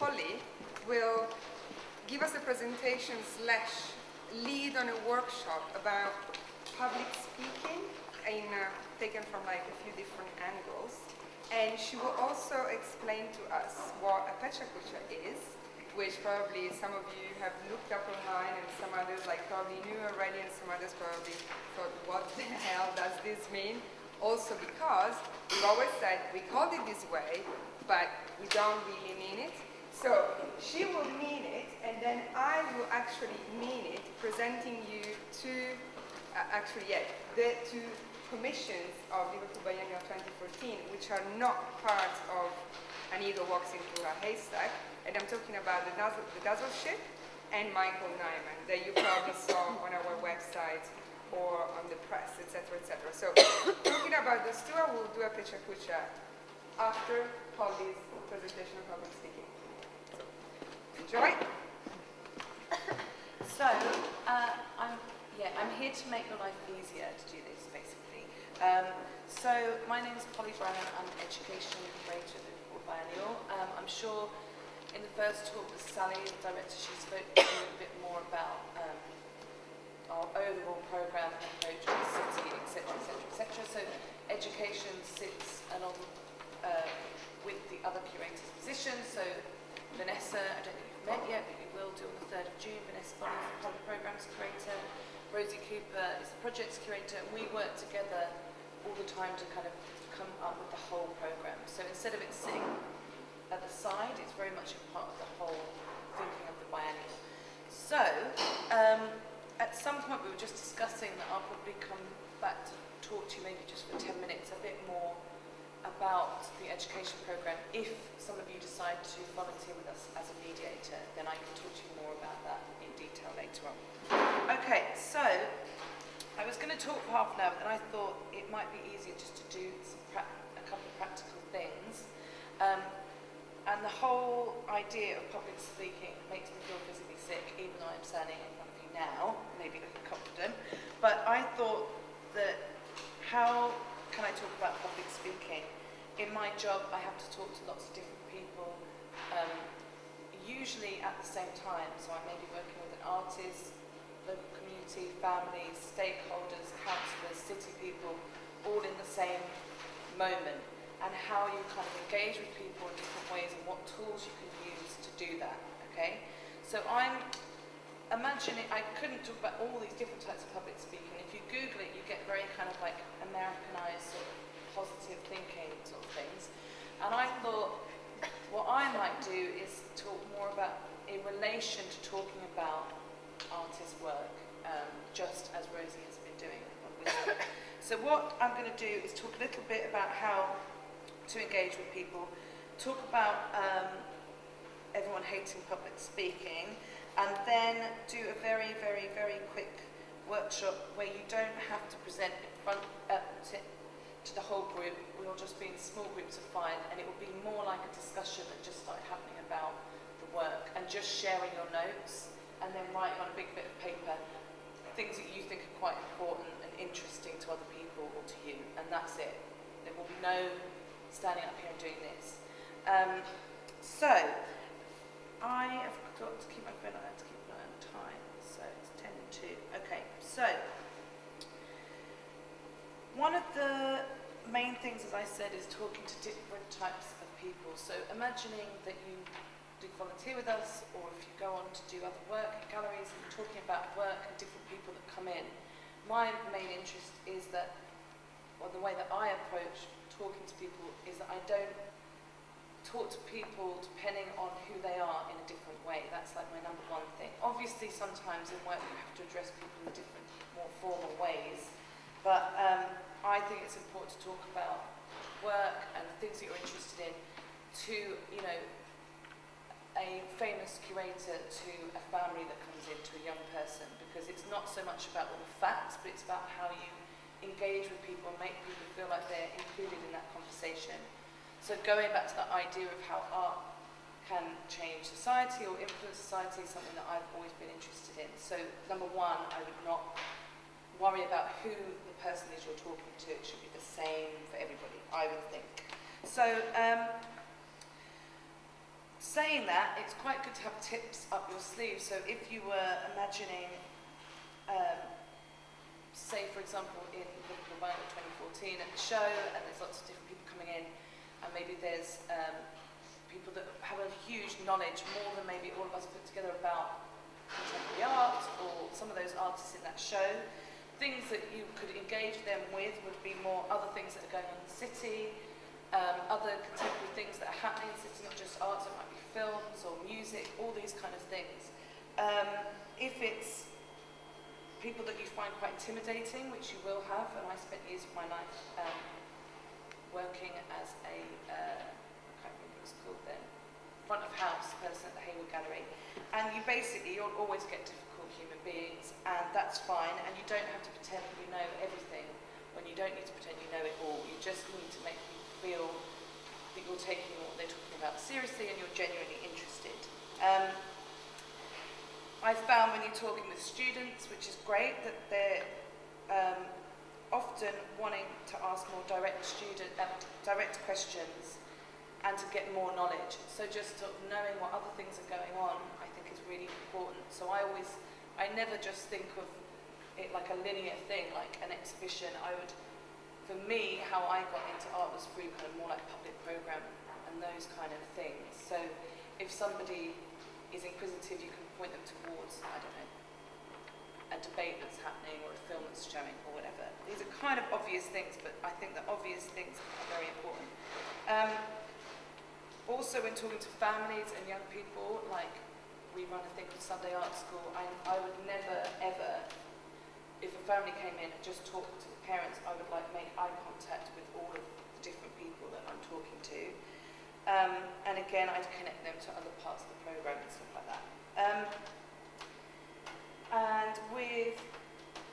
Polly will give us a presentation / lead on a workshop about public speaking, taken from like a few different angles. And she will also explain to us what a Pecha Kucha is, which probably some of you have looked up online, and some others probably knew already, and some others probably thought, what the hell does this mean? Also because we've always said we called it this way, but we don't really mean it. So she will mean it, and then I will actually mean it, presenting you two, the two commissions of Liverpool Beinnial 2014, which are not part of An Eagle Walks into a Haystack. And I'm talking about the Dazzle Ship and Michael Nyman that you probably saw on our website or on the press, etc., etc. So talking about those two, I will do a Pecha Kucha after Polly's presentation of public speaking. So, enjoy. So, I'm here to make your life easier to do this, basically. So, my name is Polly Brannan. I'm an education curator at the Liverpool Beinnial. I'm sure in the first talk with Sally, the director, she spoke to you a bit more about our overall programme and approach to the city, etc., etc., etc. So, education sits along with the other curators' positions. So, Vanessa, I don't think you've met yet, but you will do on the 3rd of June. Vanessa Bonner is the public programmes curator. Rosie Cooper is the projects curator, and we work together all the time to kind of come up with the whole programme. So instead of it sitting at the side, it's very much a part of the whole thinking of the biennial. So, at some point we were just discussing that I'll probably come back to talk to you maybe just for 10 minutes a bit more about the education programme. If some of you decide to volunteer with us as a mediator, then I can talk to you more about that in detail later on. Okay, so I was going to talk for half an hour, but then I thought it might be easier just to do a couple of practical things. And the whole idea of public speaking makes me feel physically sick, even though I'm standing in front of you now, maybe looking confident. But I thought that how can I talk about public speaking? In my job, I have to talk to lots of different people, usually at the same time. So I may be working with an artist, local community, families, stakeholders, councillors, city people, all in the same moment. And how you kind of engage with people in different ways and what tools you can use to do that, okay? So I'm imagining, I couldn't talk about all these different types of public speaking. If you Google it, you get very kind of like Americanized sort of positive thinking sort of things. And I thought what I might do is talk more about, in relation to talking about artist work, just as Rosie has been doing. So what I'm going to do is talk a little bit about how to engage with people, talk about everyone hating public speaking, and then do a very, very, very quick workshop where you don't have to present in front to the whole group. We'll just be in small groups of 5, and it will be more like a discussion that just started happening about the work, and just sharing your notes, and then writing on a big bit of paper things that you think are quite important and interesting to other people or to you, and that's it. There will be no standing up here and doing this. So, I have got to keep my phone on, I have to keep an eye on time, so it's 10 to 2. Okay, so, one of the main things, as I said, is talking to different types of people. So, imagining that you do volunteer with us, or if you go on to do other work in galleries and you're talking about work and different people that come in, my main interest is that, or the way that I approach talking to people is that I don't talk to people depending on who they are in a different way. That's like my number one thing. Obviously sometimes in work you have to address people in different, more formal ways, but I think it's important to talk about work and the things that you're interested in to, you know, a famous curator to a family that comes in, to a young person, because it's not so much about all the facts, but it's about how you engage with people and make people feel like they're included in that conversation. So going back to that idea of how art can change society or influence society is something that I've always been interested in. So number one, I would not worry about who the person is you're talking to. It should be the same for everybody, I would think. So Saying that, it's quite good to have tips up your sleeve. So if you were imagining, say for example in Liverpool Beinnial 2014 at the show, and there's lots of different people coming in, and maybe there's people that have a huge knowledge, more than maybe all of us put together, about contemporary art, or some of those artists in that show. Things that you could engage them with would be more other things that are going on in the city, other contemporary things that are happening in the city, not just art, so it might be films or music, all these kind of things. If it's people that you find quite intimidating, which you will have, and I spent years of my life working as a, I can't remember what it was called then, front of house person at the Hayward Gallery, and you'll always get difficult human beings, and that's fine, and you don't have to pretend you know everything when you don't need to pretend you know it all. You just need to make people feel that you're taking what they're talking about seriously and you're genuinely interested. I found when you're talking with students, which is great, that they're often wanting to ask more direct questions and to get more knowledge. So just sort of knowing what other things are going on, I think is really important. So I never just think of it like a linear thing, like an exhibition. For me, how I got into art was through kind of more like public program and those kind of things. So if somebody is inquisitive, you can point them towards, I don't know, a debate that's happening or a film that's showing or whatever. These are kind of obvious things, but I think that obvious things are very important. Also, when talking to families and young people, like we run a thing called Sunday Art School, I would never, ever, if a family came in and just talked to the parents, I would like make eye contact with all of the different people that I'm talking to. And again, I'd connect them to other parts of the programme and stuff like that. And with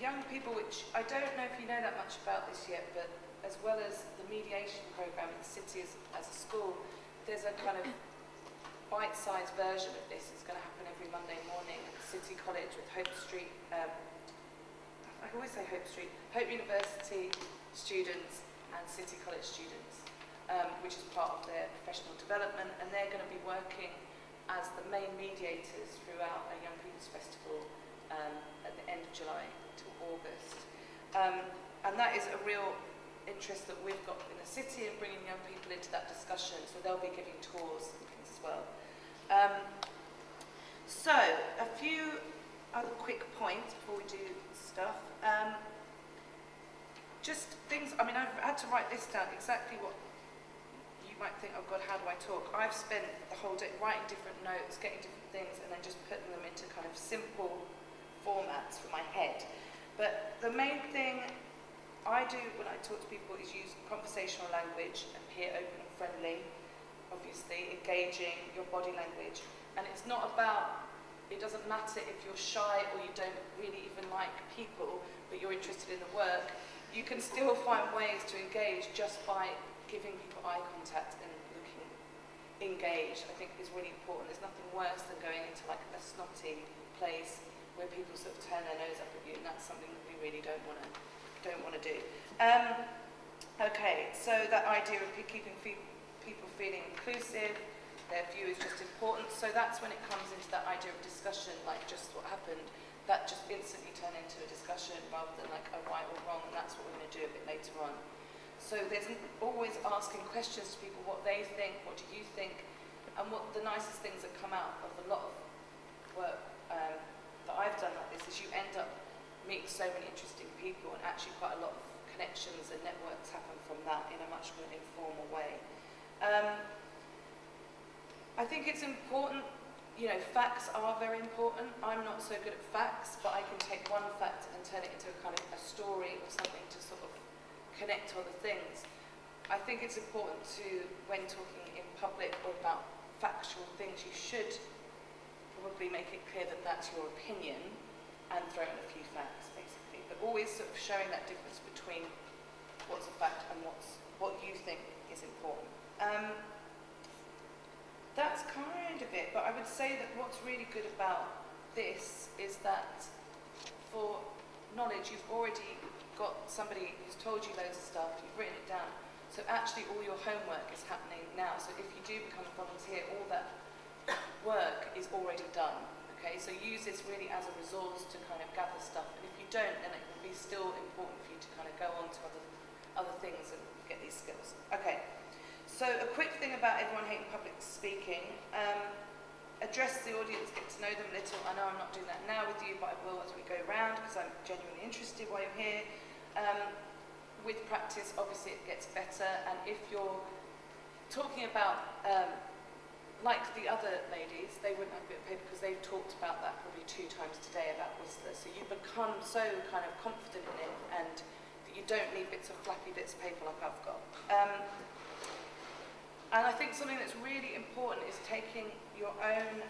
young people, which I don't know if you know that much about this yet, but as well as the mediation programme in the city as a school, there's a kind of bite-sized version of this. It's going to happen every Monday morning at City College with Hope Street. I always say Hope Street. Hope University students and City College students, which is part of their professional development, and they're going to be working as the main mediators throughout a Young People's Festival at the end of July to August. And that is a real interest that we've got in the city and bringing young people into that discussion, so they'll be giving tours and things as well. So, a few other quick points before we do stuff. Just things, I mean, I've had to write this down, exactly what you might think, oh God, how do I talk? I've spent the whole day writing different notes, getting different things, and then just putting them into kind of simple formats for my head. But the main thing I do when I talk to people is use conversational language, appear open and friendly, obviously, engaging your body language. And it's not about, it doesn't matter if you're shy or you don't really even like people, but you're interested in the work, you can still find ways to engage just by giving people eye contact and looking engaged. I think is really important. There's nothing worse than going into like a snotty place where people sort of turn their nose up at you, and that's something that we really don't want to do. Okay, so that idea of keeping people feeling inclusive, their view is just important. So that's when it comes into that idea of discussion, like just what happened, that just instantly turn into a discussion rather than like a right or wrong, and that's what we're going to do a bit later on. So there's always asking questions to people, what they think, what do you think, and what the nicest things that come out of a lot of work that I've done like this is you end up meeting so many interesting people, and actually quite a lot of connections and networks happen from that in a much more informal way. I think it's important, you know, facts are very important. I'm not so good at facts, but I can take one fact and turn it into a kind of a story or something to sort of connect to other things. I think it's important to, when talking in public or about factual things, you should probably make it clear that that's your opinion and throw in a few facts, basically. But always sort of showing that difference between what's a fact and what you think is important. That's kind of it, but I would say that what's really good about this is that for knowledge, you've already got somebody who's told you loads of stuff, you've written it down, so actually all your homework is happening now. So if you do become a volunteer, all that already done. Okay, so use this really as a resource to kind of gather stuff, and if you don't, then it will be still important for you to kind of go on to other things and get these skills. Okay, so a quick thing about everyone hating public speaking. Address the audience, get to know them a little. I know I'm not doing that now with you, but I will as we go around because I'm genuinely interested while you're here. With practice, obviously it gets better, and if you're talking about, like the other ladies, they wouldn't have a bit of paper because they've talked about that probably 2 times today about Whistler, so you become so kind of confident in it and that you don't need bits of flappy bits of paper like I've got. And I think something that's really important is taking your own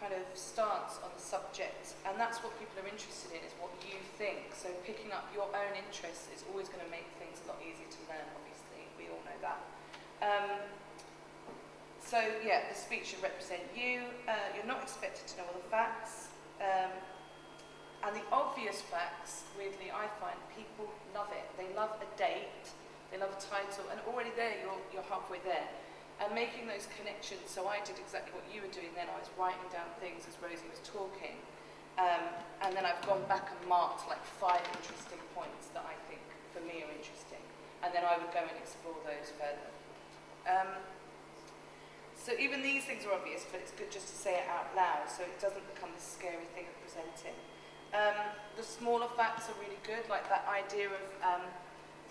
kind of stance on the subject, and that's what people are interested in, is what you think. So picking up your own interests is always going to make things a lot easier to learn, obviously, we all know that. So yeah, the speech should represent you. You're not expected to know all the facts. And the obvious facts, weirdly, I find people love it. They love a date, they love a title, and already there, you're halfway there. And making those connections, so I did exactly what you were doing then. I was writing down things as Rosie was talking, and then I've gone back and marked like 5 interesting points that I think for me are interesting, and then I would go and explore those further. So even these things are obvious, but it's good just to say it out loud so it doesn't become this scary thing of presenting. The smaller facts are really good, like that idea of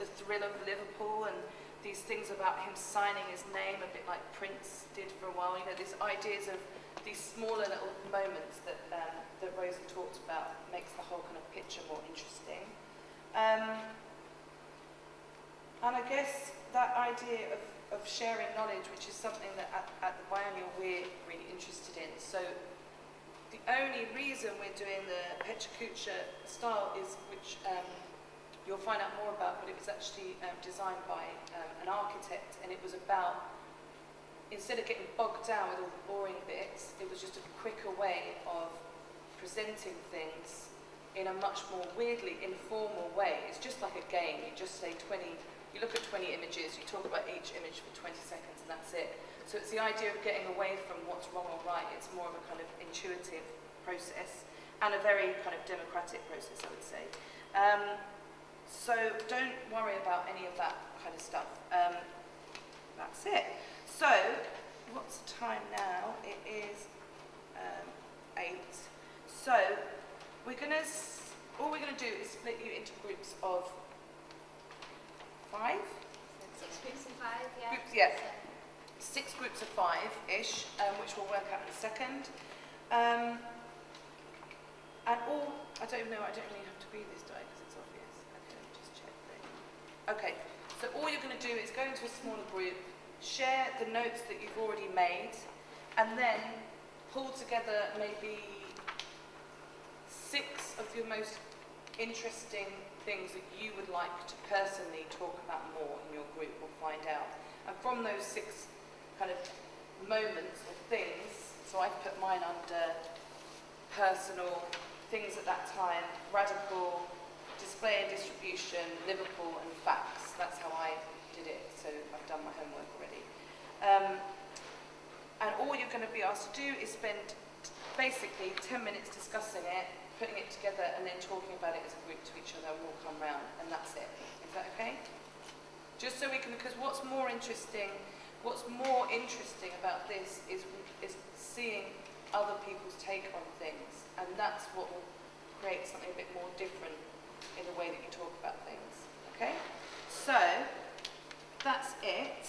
the thrill of Liverpool and these things about him signing his name, a bit like Prince did for a while. You know, these ideas of these smaller little moments that that Rosie talked about makes the whole kind of picture more interesting. And I guess that idea of sharing knowledge, which is something that at the Biennial we're really interested in. So the only reason we're doing the Pecha Kucha style is, which you'll find out more about, but it was actually designed by an architect, and it was about, instead of getting bogged down with all the boring bits, it was just a quicker way of presenting things in a much more weirdly informal way. It's just like a game. You just say 20, you look at 20 images, you talk about each image for 20 seconds, and that's it. So it's the idea of getting away from what's wrong or right. It's more of a kind of intuitive process, and a very kind of democratic process, I would say. So don't worry about any of that kind of stuff. That's it. So, what's the time now? It is 8. So, all we're gonna do is split you into groups of 5? 6 groups of 5, yeah. Groups, yeah. 6 groups of 5-ish, which we'll work out in a second. And I don't even know, I don't really have to read this, do I? Because it's obvious. Okay, let me just check there. Okay, so all you're going to do is go into a smaller group, share the notes that you've already made, and then pull together maybe 6 of your most interesting things that you would like to personally talk about more in your group. We'll find out. And from those 6 kind of moments or things, so I've put mine under personal, things at that time, radical, display and distribution, Liverpool, and facts. That's how I did it, so I've done my homework already. And all you're going to be asked to do is spend basically 10 minutes discussing it, putting it together, and then talking about it as a group to each other, and we'll come round, and that's it. Is that okay? Just so we can, because what's more interesting about this is seeing other people's take on things, and that's what will create something a bit more different in the way that you talk about things. Okay? So, that's it.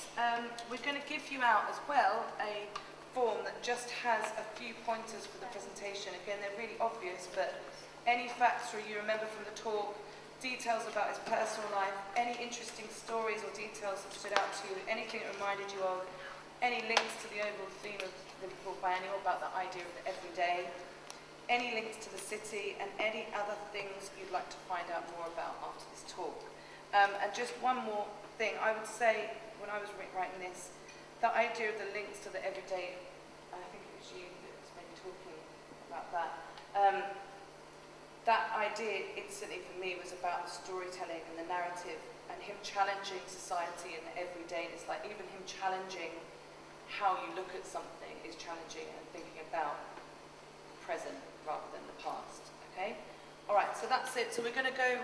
We're going to give you out as well a form that just has a few pointers for the presentation. Again, they're really obvious, but any facts you remember from the talk, details about his personal life, any interesting stories or details that stood out to you, anything that reminded you of, any links to the overall theme of the Liverpool Beinnial about the idea of the everyday, any links to the city, and any other things you'd like to find out more about after this talk. And just one more thing, I would say, when I was writing this, the idea of the links to the everyday, I think it was you that was maybe talking about that. That idea instantly for me was about the storytelling and the narrative, and him challenging society and the everyday. It's like even him challenging how you look at something is challenging, and thinking about present rather than the past, okay? All right, so that's it. So we're going to go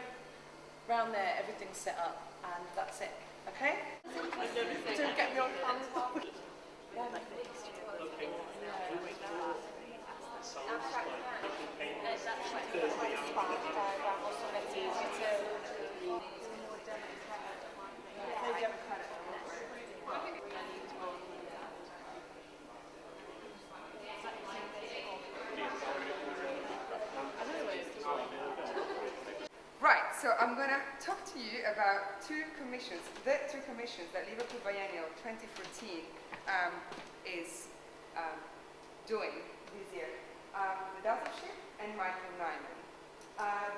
round there, everything's set up, and that's it, okay? Don't get me on Right, so I'm going to talk to you about the two commissions that Liverpool Beinnial 2014 is doing this year. The Dazzle Ship and Michael Nyman.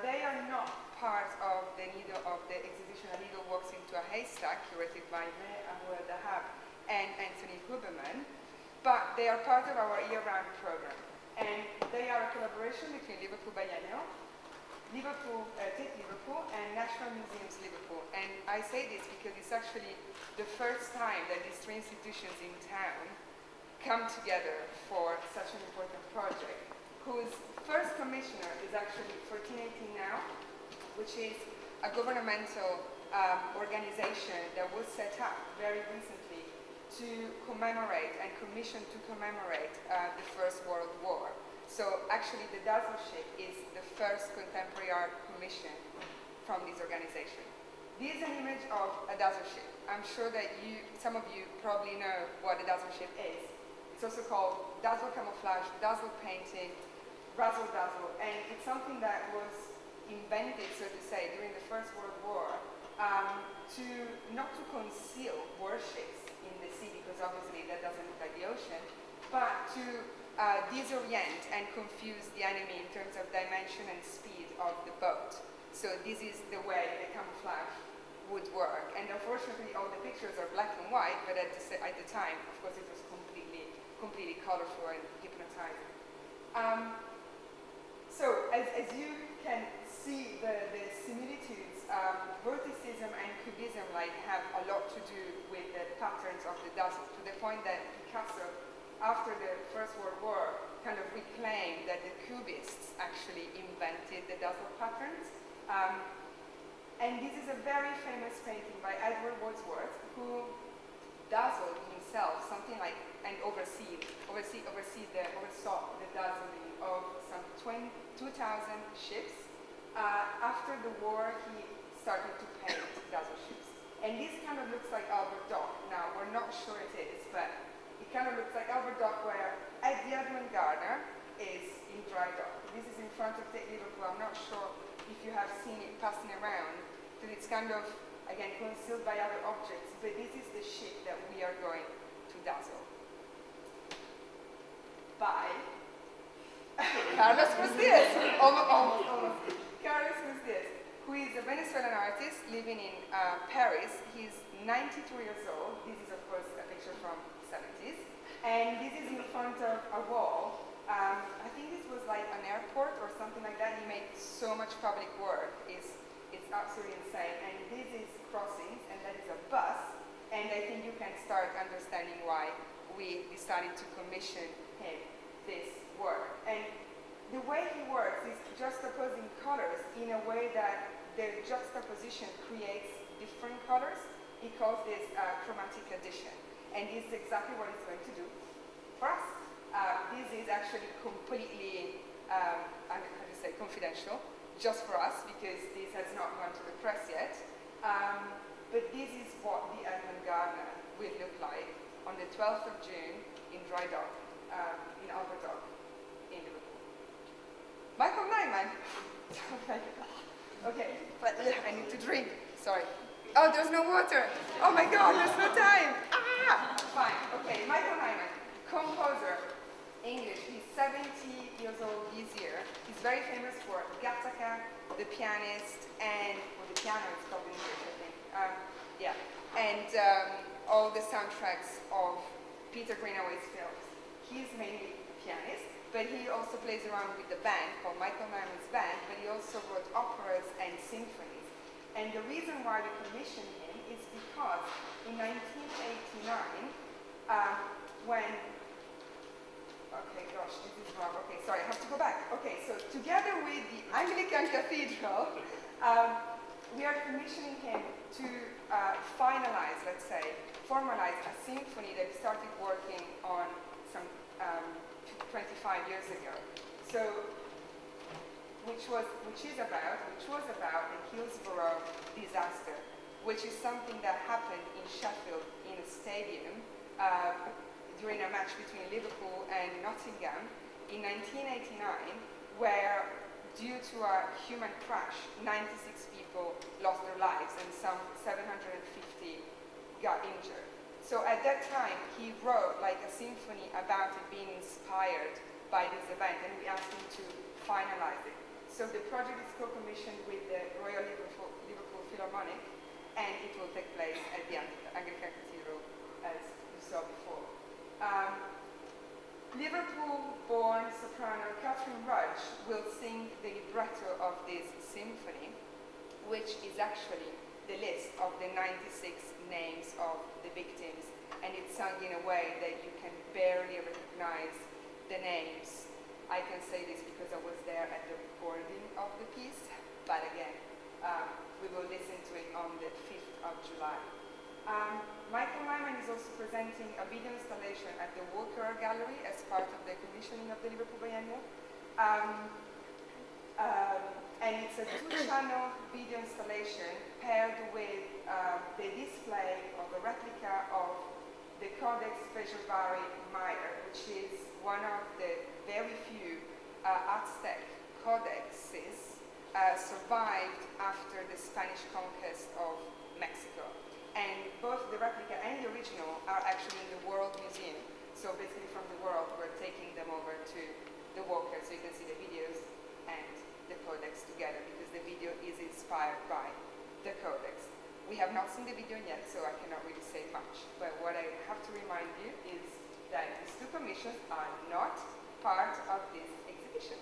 They are not part of the exhibition A Needle Walks into a Haystack, curated by me, Ahmed Dahab, and Anthony Huberman, but they are part of our year-round program. And they are a collaboration between Liverpool Beinnial, Take Liverpool, and National Museums Liverpool. And I say this because it's actually the first time that these three institutions in town come together for such an important project, whose first commissioner is actually 1418 Now, which is a governmental organization that was set up very recently to commemorate and commissioned to commemorate the First World War. So actually the Dazzle Ship is the first contemporary art commission from this organization. This is an image of a Dazzle Ship. I'm sure that some of you probably know what a Dazzle Ship is. It's also called Dazzle Camouflage, Dazzle Painting, Razzle Dazzle, and it's something that was invented, so to say, during the First World War not to conceal warships in the sea, because obviously that doesn't look like the ocean, but to disorient and confuse the enemy in terms of dimension and speed of the boat. So this is the way the camouflage would work. And unfortunately, all the pictures are black and white, but at the time, of course, it was completely colorful and hypnotizing. So as you can see, the similitudes, Vorticism and Cubism have a lot to do with the patterns of the dazzle, to the point that Picasso, after the First World War, kind of reclaimed that the Cubists actually invented the dazzle patterns. And this is a very famous painting by Edward Wordsworth, who dazzled himself something like, and oversaw the dazzling of some 2,000 ships. After the war, he started to paint dazzle ships. And this kind of looks like Albert Dock. Now, we're not sure it is, but it kind of looks like Albert Dock, where Ed the Edmund Gardner is in dry dock. This is in front of Take Liverpool. I'm not sure if you have seen it passing around, because it's kind of, again, concealed by other objects, but this is the ship that we are going to dazzle. By Carlos Cruz-Diaz. Almost. Carlos Cruz-Diaz, who is a Venezuelan artist living in Paris. He's 92 years old. This is, of course, a picture from the 70s. And this is in front of a wall. I think this was like an airport or something like that. He made so much public work. It's absolutely insane. And this is Crossings, and that is a bus. And I think you can start understanding why we decided to commission him this work. And the way he works is juxtaposing colors in a way that the juxtaposition creates different colors. He calls this chromatic addition. And this is exactly what he's going to do for us. This is actually completely, confidential, just for us, because this has not gone to the press yet. But this is what the Edmund Gardner will look like on the 12th of June in Dry Dock, in Albert Dock, in Liverpool. Michael Nyman. Okay, but I need to drink. Sorry. Oh, there's no water. Oh my God, there's no time. Fine. Okay, Michael Nyman, composer, English. He's 70 years old this year. He's very famous for Gattaca, The Pianist, and the piano is called in English, I think. And all the soundtracks of Peter Greenaway's films. He's mainly a pianist, but he also plays around with the band called Michael Nyman's Band, but he also wrote operas and symphonies. And the reason why we commissioned him is because in 1989, when Okay, gosh, this is wrong. Okay, sorry, I have to go back. Okay, so together with the Anglican Cathedral, we are commissioning him to finalize, let's say, formalize a symphony that he started working on some 25 years ago. So, which was about the Hillsborough disaster, which is something that happened in Sheffield in a stadium during a match between Liverpool and Nottingham in 1989, where due to a human crash, 96 people lost their lives and some 750 got injured. So at that time, he wrote like a symphony about it being inspired by this event, and we asked him to finalize it. So the project is co-commissioned with the Royal Liverpool Philharmonic, and it will take place at the Anglican Cathedral, as you saw before. Liverpool-born soprano Catherine Rudge will sing the libretto of this symphony, which is actually the list of the 96 names of the victims, and it's sung in a way that you can barely recognize the names. I can say this because I was there at the recording of the piece, but again, we will listen to it on the 5th of July. Michael Nyman is also presenting a video installation at the Walker Gallery as part of the commissioning of the Liverpool Beinnial. And it's a two-channel video installation paired with the display of a replica of the Codex Vejovari Maior, which is one of the very few Aztec codexes survived after the Spanish conquest of Mexico. And both the replica and the original are actually in the World Museum. So basically from the world, we're taking them over to the Walker, so you can see the videos and the codex together, because the video is inspired by the codex. We have not seen the video yet, so I cannot really say much. But what I have to remind you is that these two commissions are not part of this exhibition.